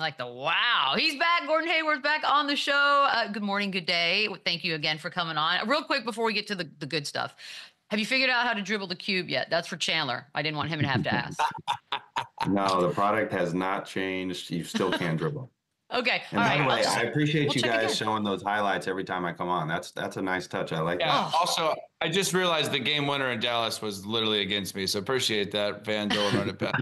like the wow. He's back. Gordon Hayward's back on the show. Good morning, good day. Thank you again for coming on. Real quick before we get to the good stuff. Have you figured out how to dribble the cube yet? That's for Chandler. I didn't want him to have to ask. No, the product has not changed. You still can dribble. Okay. And all by right. the way, I appreciate you guys again. showing those highlights every time I come on. That's a nice touch. I like that. Also, I just realized the game winner in Dallas was literally against me, so appreciate that, FanDuel and Run It Back.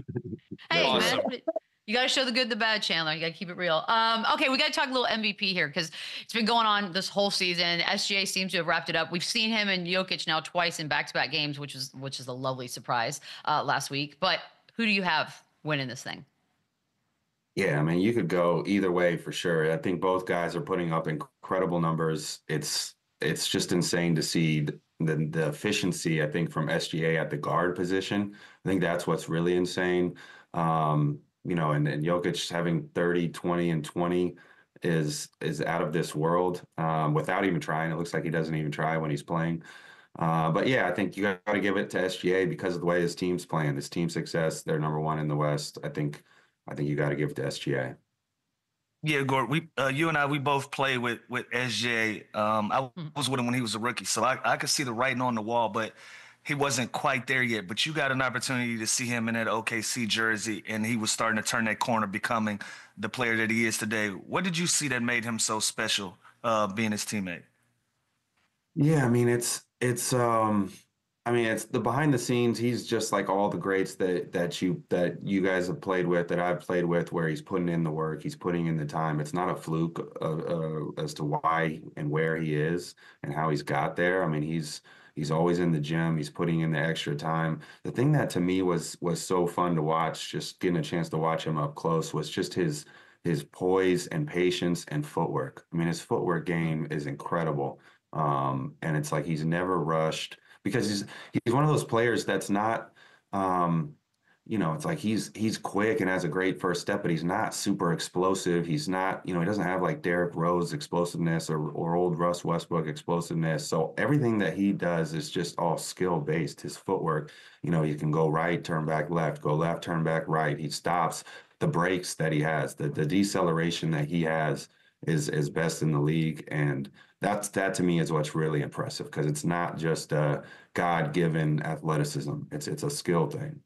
Hey, Awesome. man. You got to show the good, the bad, Chandler. You got to keep it real. Okay, we got to talk a little MVP here because it's been going on this whole season. SGA seems to have wrapped it up. We've seen him and Jokic now twice in back-to-back games, which is a lovely surprise last week. But who do you have winning this thing? Yeah, I mean, you could go either way for sure. I think both guys are putting up incredible numbers. It's just insane to see the efficiency, I think, from SGA at the guard position. I think that's what's really insane. And Jokic having 30, 20, and 20 is out of this world without even trying. It looks like he doesn't even try when he's playing. But yeah, I think you got to give it to SGA because of the way his team's playing. His team success, they're number one in the West. I think you got to give it to SGA. Yeah, Gord, you and we both played with SGA. I was with him when he was a rookie, so I could see the writing on the wall, but he wasn't quite there yet. But you got an opportunity to see him in that OKC jersey, and he was starting to turn that corner, becoming the player that he is today. What did you see that made him so special, being his teammate? Yeah, I mean, it's the behind the scenes. He's just like all the greats that you guys have played with, that I've played with, where he's putting in the work, he's putting in the time. It's not a fluke as to why and where he is and how he's got there. I mean, he's always in the gym. He's putting in the extra time. The thing that to me was so fun to watch, just getting a chance to watch him up close, was just his poise and patience and footwork. I mean, his footwork game is incredible. And it's like he's never rushed, because he's one of those players that's not, it's like he's quick and has a great first step, but he's not super explosive. He's not, he doesn't have like Derrick Rose explosiveness or old Russ Westbrook explosiveness. So everything that he does is just all skill based. His footwork, you can go right, turn back left, go left, turn back right. He stops. The breaks that he has, the deceleration that he has is best in the league. And that to me is what's really impressive, because it's not just a God-given athleticism. It's a skill thing.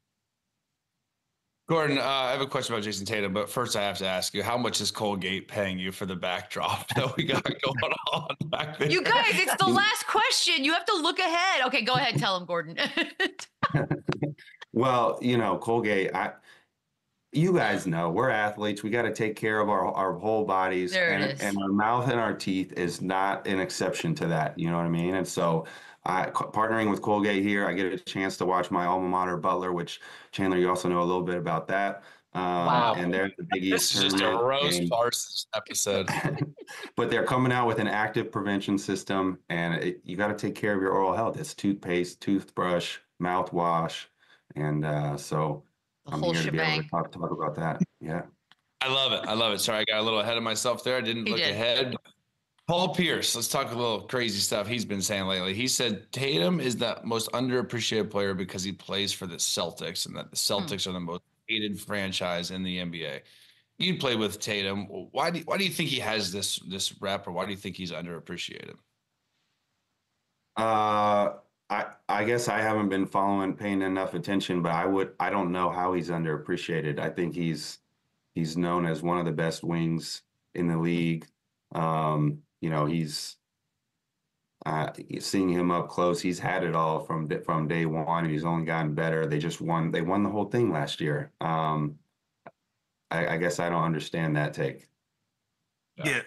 Gordon, I have a question about Jayson Tatum, but first I have to ask you, how much is Colgate paying you for the backdrop that we got going on back there? You guys, it's the last question. You have to look ahead. Okay, go ahead. Tell him, Gordon. Well, Colgate, you guys know we're athletes. We got to take care of our whole bodies, and our mouth and our teeth is not an exception to that. You know what I mean? And so, partnering with Colgate here, I get a chance to watch my alma mater, Butler, which, Chandler, you also know a little bit about that. Wow. And they're the Big East This is just a tournament, roast Parsons episode. but they're coming out with an active prevention system, and you got to take care of your oral health. It's toothpaste, toothbrush, mouthwash, and so I'm here to be able to talk about that. Yeah. I love it. Sorry, I got a little ahead of myself there. I didn't look ahead. Paul Pierce, let's talk a little crazy stuff he's been saying lately. He said Tatum is the most underappreciated player because he plays for the Celtics, and that the Celtics are the most hated franchise in the NBA. You play with Tatum. Why do you think he has this rep, or why do you think he's underappreciated? I guess I haven't been paying enough attention, but I don't know how he's underappreciated. I think he's known as one of the best wings in the league. He's seeing him up close. He's had it all from day one, and he's only gotten better. They won the whole thing last year. I guess I don't understand that take. Yeah.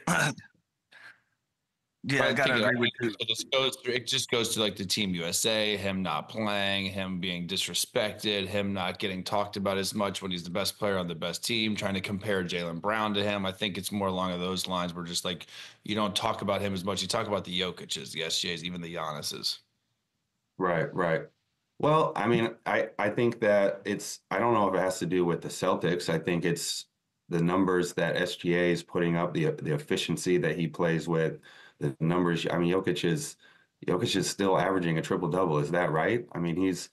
Yeah, I gotta agree with you. It just goes to like the Team USA, him not playing, him being disrespected, him not getting talked about as much when he's the best player on the best team, trying to compare Jaylen Brown to him. I think it's more along those lines where just like you don't talk about him as much. You talk about the Jokic's, the SJs, even the Giannis's. Right. Well, I mean, I think that I don't know if it has to do with the Celtics. I think it's the numbers that SGA is putting up, the efficiency that he plays with. The numbers, I mean, Jokic is still averaging a triple-double. Is that right? I mean, it's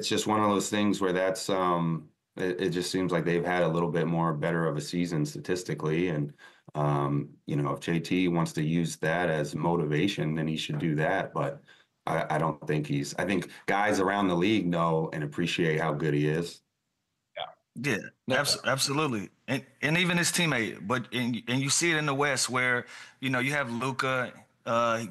just one of those things where that's, it just seems like they've had a little bit more better of a season statistically. And, if JT wants to use that as motivation, then he should do that. But I don't think I think guys around the league know and appreciate how good he is. Yeah, absolutely, and even his teammate. But and you see it in the West where you have Luka.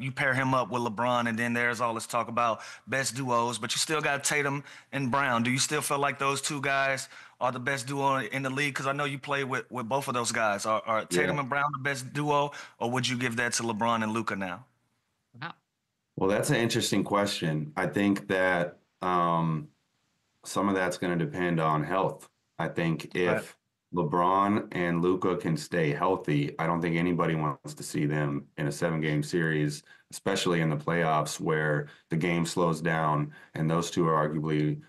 You pair him up with LeBron, and then there's all this talk about best duos. But you still got Tatum and Brown. Do you still feel like those two guys are the best duo in the league? Because I know you play with both of those guys. Are Tatum and Brown the best duo, or would you give that to LeBron and Luka now? Wow. Well, that's an interesting question. I think that some of that's going to depend on health. I think if LeBron and Luka can stay healthy, I don't think anybody wants to see them in a 7-game series, especially in the playoffs where the game slows down and those two are arguably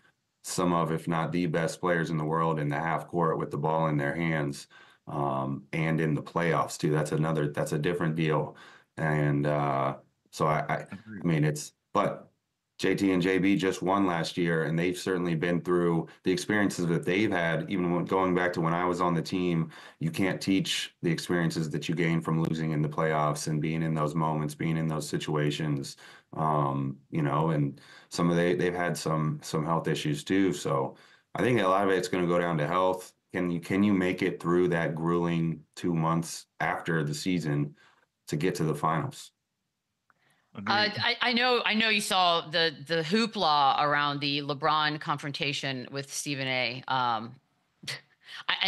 some of, if not the best players in the world in the half court with the ball in their hands, and in the playoffs too. That's a different deal. And so I mean, but JT and JB just won last year, and they've certainly been through the experiences that they've had. Even going back to when I was on the team, you can't teach the experiences that you gain from losing in the playoffs and being in those moments, being in those situations. And they've had some health issues too. So I think a lot of it's going to go down to health. Can you make it through that grueling 2 months after the season to get to the finals? I know you saw the hoopla around the LeBron confrontation with Stephen A. And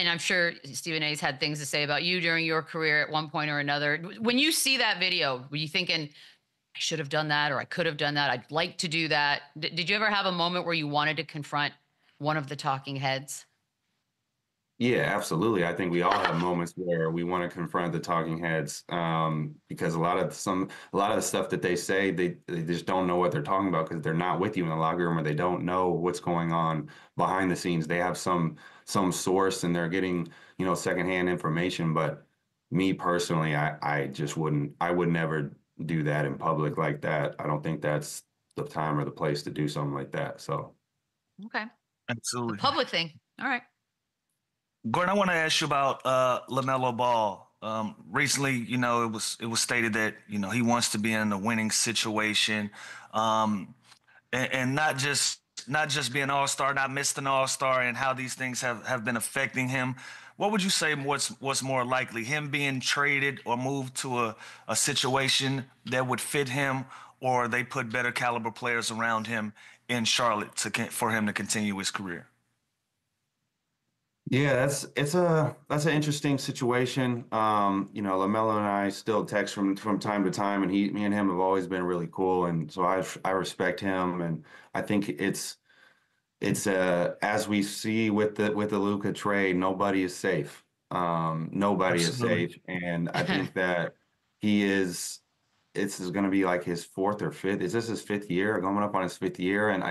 I'm sure Stephen A's had things to say about you during your career at one point or another. When you see that video, were you thinking, I should have done that, or I could have done that, I'd like to do that? Did you ever have a moment where you wanted to confront one of the talking heads? Yeah, absolutely. I think we all have moments where we want to confront the talking heads, because a lot of the stuff that they say, they just don't know what they're talking about because they're not with you in the locker room, or they don't know what's going on behind the scenes. They have some source and they're getting, secondhand information. But me personally, I would never do that in public like that. I don't think that's the time or the place to do something like that. So, okay, absolutely, the public thing. All right. Gordon, I want to ask you about LaMelo Ball. Recently, it was stated that he wants to be in a winning situation, and not just be an all-star, not miss an all-star, and how these things have been affecting him. What would you say what's more likely, him being traded or moved to a situation that would fit him, or they put better caliber players around him in Charlotte for him to continue his career? Yeah, that's an interesting situation. LaMelo and I still text from time to time, and me and him have always been really cool, and so I respect him, and I think it's as we see with the Luka trade, nobody is safe. Nobody Absolutely. is safe, and I think that this is going to be like his fourth or fifth. Is this his fifth year? Coming up on his fifth year, and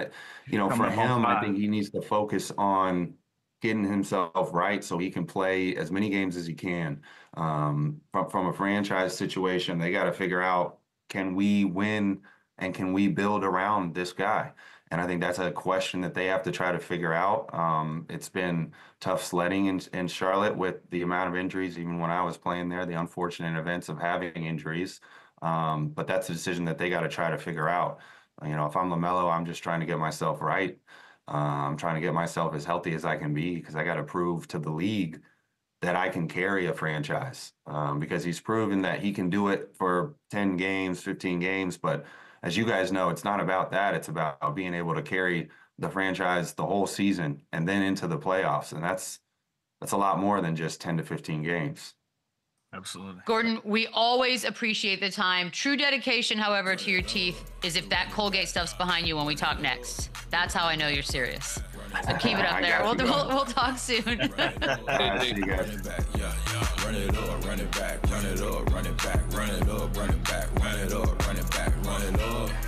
for him, I think he needs to focus on getting himself right so he can play as many games as he can. From a franchise situation, they got to figure out, can we win and can we build around this guy? And I think that's a question that they have to try to figure out. It's been tough sledding in Charlotte with the amount of injuries, even when I was playing there, the unfortunate events of having injuries. But that's a decision that they got to try to figure out. If I'm LaMelo, I'm just trying to get myself right. I'm trying to get myself as healthy as I can be, because I got to prove to the league that I can carry a franchise, because he's proven that he can do it for 10 games, 15 games. But as you guys know, it's not about that. It's about being able to carry the franchise the whole season and then into the playoffs. And that's a lot more than just 10 to 15 games. Absolutely. Gordon, we always appreciate the time. True dedication, however, to your teeth is if that Colgate stuff's behind you when we talk next. That's how I know you're serious. So keep it up there. We'll talk soon. See you guys. Run it up, run it back, run it up, run it back, run it up, run it back, run it up, run it back, run it up.